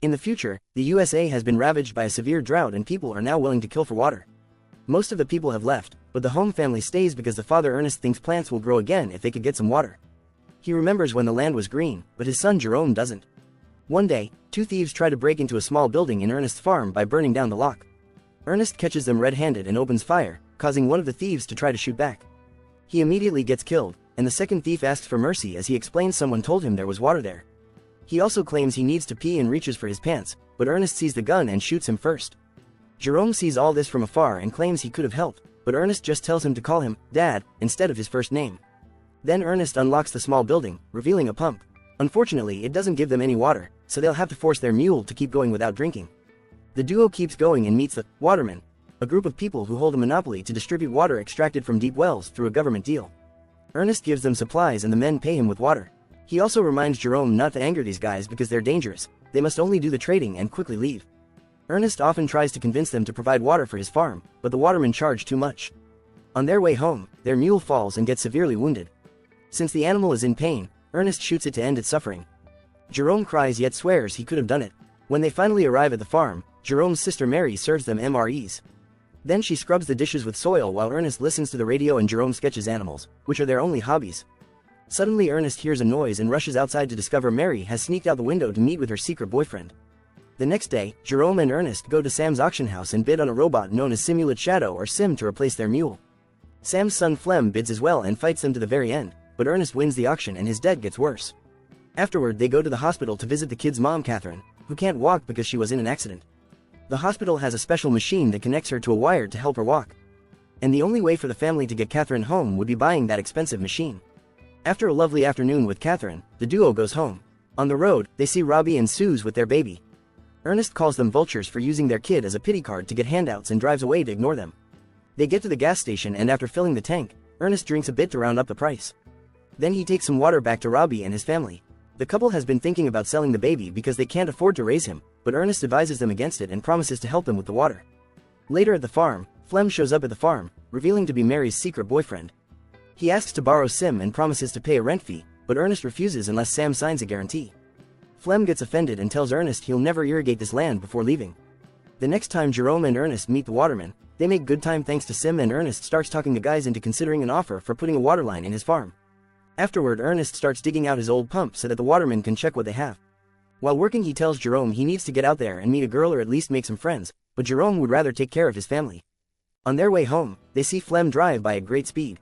In the future, the USA has been ravaged by a severe drought and people are now willing to kill for water. Most of the people have left, but the home family stays because the father Ernest thinks plants will grow again if they could get some water. He remembers when the land was green, but his son Jerome doesn't. One day, two thieves try to break into a small building in Ernest's farm by burning down the lock. Ernest catches them red-handed and opens fire, causing one of the thieves to try to shoot back. He immediately gets killed, and the second thief asks for mercy as he explains someone told him there was water there. He also claims he needs to pee and reaches for his pants, but Ernest sees the gun and shoots him first. Jerome sees all this from afar and claims he could have helped, but Ernest just tells him to call him Dad instead of his first name. Then Ernest unlocks the small building, revealing a pump. Unfortunately, it doesn't give them any water, so they'll have to force their mule to keep going without drinking. The duo keeps going and meets the Watermen, a group of people who hold a monopoly to distribute water extracted from deep wells through a government deal. Ernest gives them supplies and the men pay him with water. He also reminds Jerome not to anger these guys because they're dangerous, they must only do the trading and quickly leave. Ernest often tries to convince them to provide water for his farm, but the watermen charge too much. On their way home, their mule falls and gets severely wounded. Since the animal is in pain, Ernest shoots it to end its suffering. Jerome cries yet swears he could have done it. When they finally arrive at the farm, Jerome's sister Mary serves them MREs. Then she scrubs the dishes with soil while Ernest listens to the radio and Jerome sketches animals, which are their only hobbies. Suddenly Ernest hears a noise and rushes outside to discover Mary has sneaked out the window to meet with her secret boyfriend. The next day, Jerome and Ernest go to Sam's auction house and bid on a robot known as Simulate Shadow or Sim to replace their mule. Sam's son Flem bids as well and fights them to the very end, but Ernest wins the auction and his debt gets worse. Afterward they go to the hospital to visit the kid's mom Catherine, who can't walk because she was in an accident. The hospital has a special machine that connects her to a wire to help her walk. And the only way for the family to get Catherine home would be buying that expensive machine. After a lovely afternoon with Catherine, the duo goes home. On the road, they see Robbie and Suze with their baby. Ernest calls them vultures for using their kid as a pity card to get handouts and drives away to ignore them. They get to the gas station and after filling the tank, Ernest drinks a bit to round up the price. Then he takes some water back to Robbie and his family. The couple has been thinking about selling the baby because they can't afford to raise him, but Ernest advises them against it and promises to help them with the water. Later at the farm, Flem shows up at the farm, revealing to be Mary's secret boyfriend. He asks to borrow Sim and promises to pay a rent fee, but Ernest refuses unless Sam signs a guarantee. Flem gets offended and tells Ernest he'll never irrigate this land before leaving. The next time Jerome and Ernest meet the watermen, they make good time thanks to Sim and Ernest starts talking the guys into considering an offer for putting a water line in his farm. Afterward Ernest starts digging out his old pump so that the watermen can check what they have. While working he tells Jerome he needs to get out there and meet a girl or at least make some friends, but Jerome would rather take care of his family. On their way home, they see Flem drive by at great speed.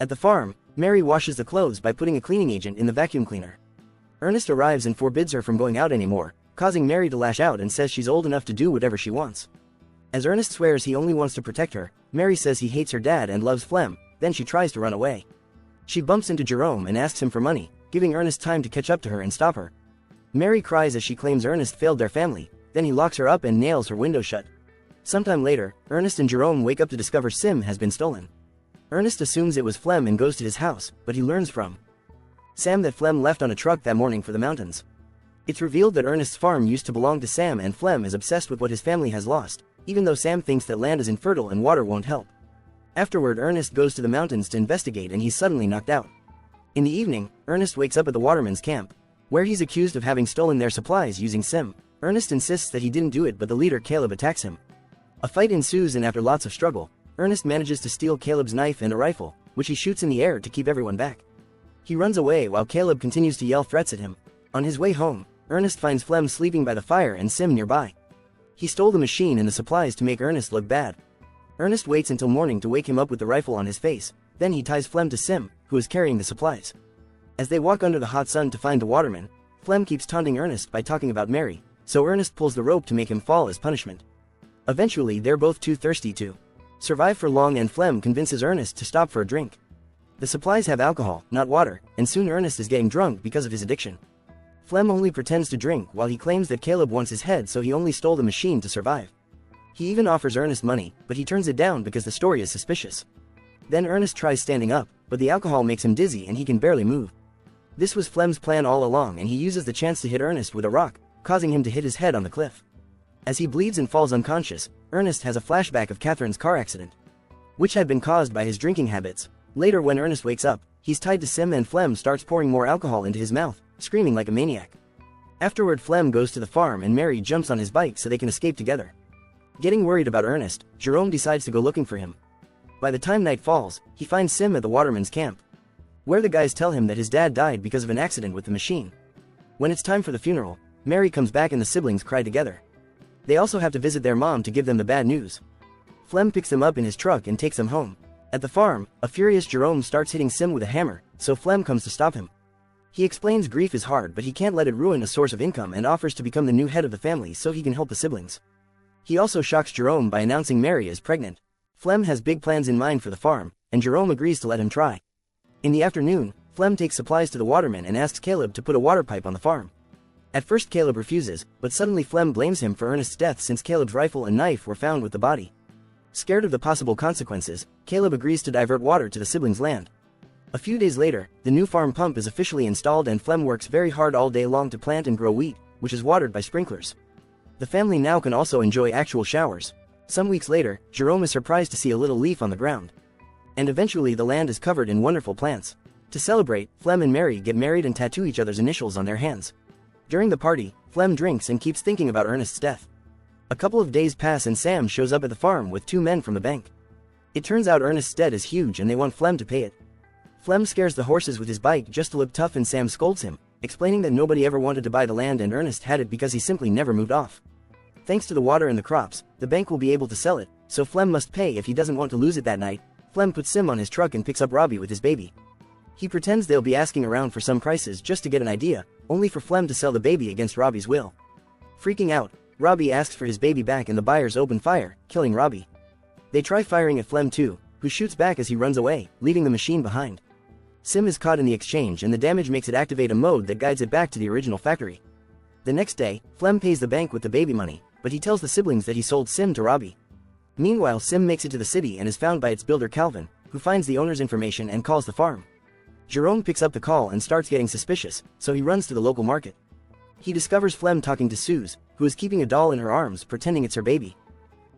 At the farm, Mary washes the clothes by putting a cleaning agent in the vacuum cleaner. Ernest arrives and forbids her from going out anymore, causing Mary to lash out and says she's old enough to do whatever she wants. As Ernest swears he only wants to protect her, Mary says he hates her dad and loves Flem, then she tries to run away. She bumps into Jerome and asks him for money, giving Ernest time to catch up to her and stop her. Mary cries as she claims Ernest failed their family, then he locks her up and nails her window shut. Sometime later, Ernest and Jerome wake up to discover Sim has been stolen. Ernest assumes it was Flem and goes to his house, but he learns from Sam that Flem left on a truck that morning for the mountains. It's revealed that Ernest's farm used to belong to Sam and Flem is obsessed with what his family has lost, even though Sam thinks that land is infertile and water won't help. Afterward Ernest goes to the mountains to investigate and he's suddenly knocked out. In the evening, Ernest wakes up at the watermen's camp, where he's accused of having stolen their supplies using Sim. Ernest insists that he didn't do it but the leader Caleb attacks him. A fight ensues and after lots of struggle, Ernest manages to steal Caleb's knife and a rifle, which he shoots in the air to keep everyone back. He runs away while Caleb continues to yell threats at him. On his way home, Ernest finds Flem sleeping by the fire and Sim nearby. He stole the machine and the supplies to make Ernest look bad. Ernest waits until morning to wake him up with the rifle on his face, then he ties Flem to Sim, who is carrying the supplies. As they walk under the hot sun to find the waterman, Flem keeps taunting Ernest by talking about Mary, so Ernest pulls the rope to make him fall as punishment. Eventually they're both too thirsty to survive for long and Flem convinces Ernest to stop for a drink. The supplies have alcohol, not water, and soon Ernest is getting drunk because of his addiction. Flem only pretends to drink while he claims that Caleb wants his head so he only stole the machine to survive. He even offers Ernest money, but he turns it down because the story is suspicious. Then Ernest tries standing up, but the alcohol makes him dizzy and he can barely move. This was Flem's plan all along and he uses the chance to hit Ernest with a rock, causing him to hit his head on the cliff. As he bleeds and falls unconscious, Ernest has a flashback of Catherine's car accident, which had been caused by his drinking habits. Later when Ernest wakes up, he's tied to Sim and Flem starts pouring more alcohol into his mouth, screaming like a maniac. Afterward, Flem goes to the farm and Mary jumps on his bike so they can escape together. Getting worried about Ernest, Jerome decides to go looking for him. By the time night falls, he finds Sim at the waterman's camp, where the guys tell him that his dad died because of an accident with the machine. When it's time for the funeral, Mary comes back and the siblings cry together. They also have to visit their mom to give them the bad news. Flem picks them up in his truck and takes them home. At the farm, a furious Jerome starts hitting Sim with a hammer, so Flem comes to stop him. He explains grief is hard but he can't let it ruin a source of income and offers to become the new head of the family so he can help the siblings. He also shocks Jerome by announcing Mary is pregnant. Flem has big plans in mind for the farm, and Jerome agrees to let him try. In the afternoon, Flem takes supplies to the waterman and asks Caleb to put a water pipe on the farm. At first Caleb refuses, but suddenly Flem blames him for Ernest's death since Caleb's rifle and knife were found with the body. Scared of the possible consequences, Caleb agrees to divert water to the siblings' land. A few days later, the new farm pump is officially installed and Flem works very hard all day long to plant and grow wheat, which is watered by sprinklers. The family now can also enjoy actual showers. Some weeks later, Jerome is surprised to see a little leaf on the ground. And eventually the land is covered in wonderful plants. To celebrate, Flem and Mary get married and tattoo each other's initials on their hands. During the party, Flem drinks and keeps thinking about Ernest's death. A couple of days pass and Sam shows up at the farm with two men from the bank. It turns out Ernest's debt is huge and they want Flem to pay it. Flem scares the horses with his bike just to look tough and Sam scolds him, explaining that nobody ever wanted to buy the land and Ernest had it because he simply never moved off. Thanks to the water and the crops, the bank will be able to sell it, so Flem must pay if he doesn't want to lose it that night. Flem puts Sim on his truck and picks up Robbie with his baby. He pretends they'll be asking around for some prices just to get an idea, only for Flem to sell the baby against Robbie's will. Freaking out, Robbie asks for his baby back and the buyers open fire, killing Robbie. They try firing at Flem too, who shoots back as he runs away, leaving the machine behind. Sim is caught in the exchange and the damage makes it activate a mode that guides it back to the original factory. The next day, Flem pays the bank with the baby money, but he tells the siblings that he sold Sim to Robbie. Meanwhile, Sim makes it to the city and is found by its builder Calvin, who finds the owner's information and calls the farm. Jerome picks up the call and starts getting suspicious, so he runs to the local market. He discovers Flem talking to Suze, who is keeping a doll in her arms pretending it's her baby.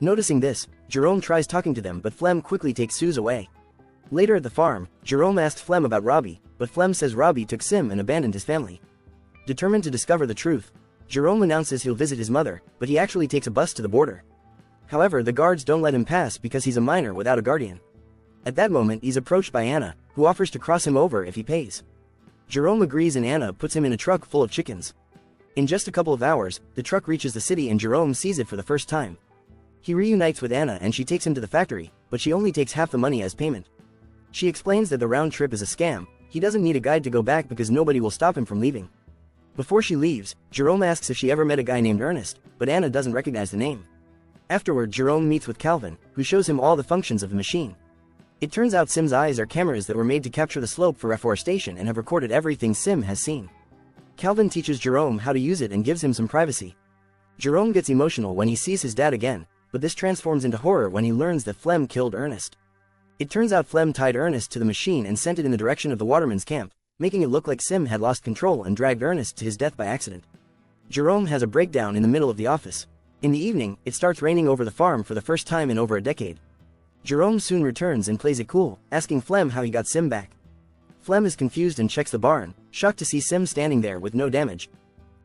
Noticing this, Jerome tries talking to them but Flem quickly takes Suze away. Later at the farm, Jerome asks Flem about Robbie, but Flem says Robbie took Sim and abandoned his family. Determined to discover the truth, Jerome announces he'll visit his mother, but he actually takes a bus to the border. However, the guards don't let him pass because he's a minor without a guardian. At that moment, he's approached by Anna, who offers to cross him over if he pays. Jerome agrees and Anna puts him in a truck full of chickens. In just a couple of hours, the truck reaches the city and Jerome sees it for the first time. He reunites with Anna and she takes him to the factory, but she only takes half the money as payment. She explains that the round trip is a scam, he doesn't need a guide to go back because nobody will stop him from leaving. Before she leaves, Jerome asks if she ever met a guy named Ernest, but Anna doesn't recognize the name. Afterward, Jerome meets with Calvin, who shows him all the functions of the machine. It turns out Sim's eyes are cameras that were made to capture the slope for reforestation and have recorded everything Sim has seen. Calvin teaches Jerome how to use it and gives him some privacy. Jerome gets emotional when he sees his dad again, but this transforms into horror when he learns that Flem killed Ernest. It turns out Flem tied Ernest to the machine and sent it in the direction of the waterman's camp, making it look like Sim had lost control and dragged Ernest to his death by accident. Jerome has a breakdown in the middle of the office. In the evening, it starts raining over the farm for the first time in over a decade. Jerome soon returns and plays it cool, asking Flem how he got Sim back. Flem is confused and checks the barn, shocked to see Sim standing there with no damage.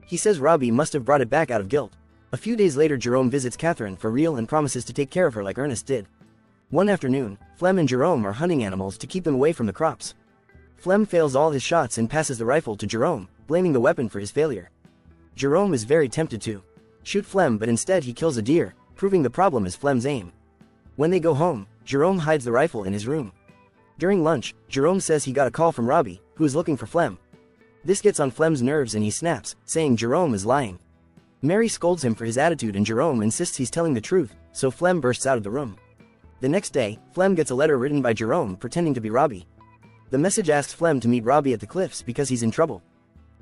He says Robbie must have brought it back out of guilt. A few days later, Jerome visits Catherine for real and promises to take care of her like Ernest did. One afternoon, Flem and Jerome are hunting animals to keep them away from the crops. Flem fails all his shots and passes the rifle to Jerome, blaming the weapon for his failure. Jerome is very tempted to shoot Flem, but instead he kills a deer, proving the problem is Flem's aim. When they go home, Jerome hides the rifle in his room. During lunch, Jerome says he got a call from Robbie, who is looking for Flem. This gets on Flem's nerves and he snaps, saying Jerome is lying. Mary scolds him for his attitude and Jerome insists he's telling the truth, so Flem bursts out of the room. The next day, Flem gets a letter written by Jerome pretending to be Robbie. The message asks Flem to meet Robbie at the cliffs because he's in trouble.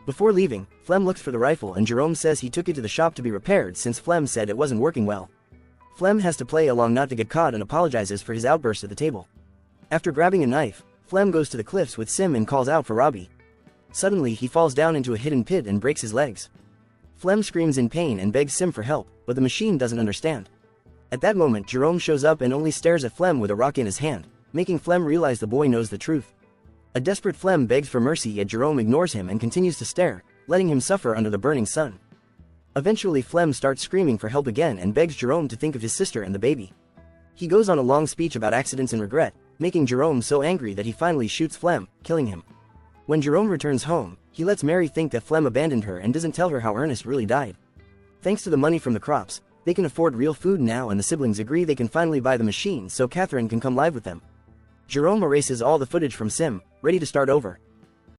Before leaving, Flem looks for the rifle and Jerome says he took it to the shop to be repaired since Flem said it wasn't working well. Flem has to play along not to get caught and apologizes for his outburst at the table. After grabbing a knife, Flem goes to the cliffs with Sim and calls out for Robbie. Suddenly he falls down into a hidden pit and breaks his legs. Flem screams in pain and begs Sim for help, but the machine doesn't understand. At that moment, Jerome shows up and only stares at Flem with a rock in his hand, making Flem realize the boy knows the truth. A desperate Flem begs for mercy, yet Jerome ignores him and continues to stare, letting him suffer under the burning sun. Eventually Flem starts screaming for help again and begs Jerome to think of his sister and the baby. He goes on a long speech about accidents and regret, making Jerome so angry that he finally shoots Flem, killing him. When Jerome returns home, he lets Mary think that Flem abandoned her and doesn't tell her how Ernest really died. Thanks to the money from the crops, they can afford real food now, and the siblings agree they can finally buy the machine so Catherine can come live with them. Jerome erases all the footage from Sim, ready to start over,